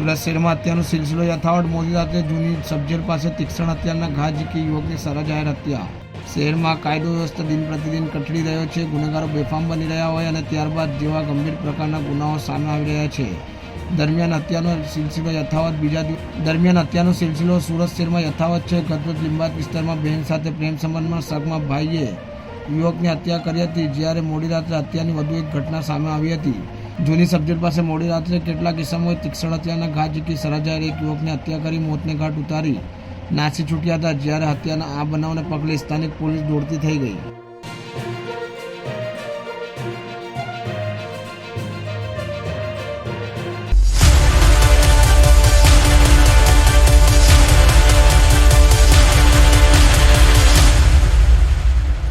સુરત શહેરમાં હત્યાનો સિલસિલો યથાવત। મોડી રાત્રે જૂની સબજેલ પાસે તીક્ષ્ણ હત્યાના ઘા ઝીકી યુવકની સરાજાહેર હત્યા। શહેરમાં કાયદો વ્યવસ્થા દિન પ્રતિદિન કથળી રહ્યો છે। ગુનેગારો બેફામ બની રહ્યા હોય અને ત્યારબાદ જેવા ગંભીર પ્રકારના ગુનાઓ સામે આવી રહ્યા છે। દરમિયાન હત્યાનો સિલસિલો સુરત શહેરમાં યથાવત છે। ગતરોજ લીંબાયત વિસ્તારમાં બહેન સાથે પ્રેમ સંબંધમાં શકમાં ભાઈએ યુવકની હત્યા કરી હતી, જ્યારે મોડી રાત્રે હત્યાની વધુ એક ઘટના સામે આવી હતી। જૂની સબજેલ પાસે મોડી રાત્રે કેટલાક ઇસમોએ તીક્ષ્ણ હત્યાના ઘા ઝીકી સરાજાહેર એક યુવકની હત્યા કરી મોતને ઘાટ ઉતારી નાસી છૂટ્યા હતા, જ્યારે હત્યાના આ બનાવને પગલે સ્થાનિક પોલીસ દોડતી થઈ ગઈ।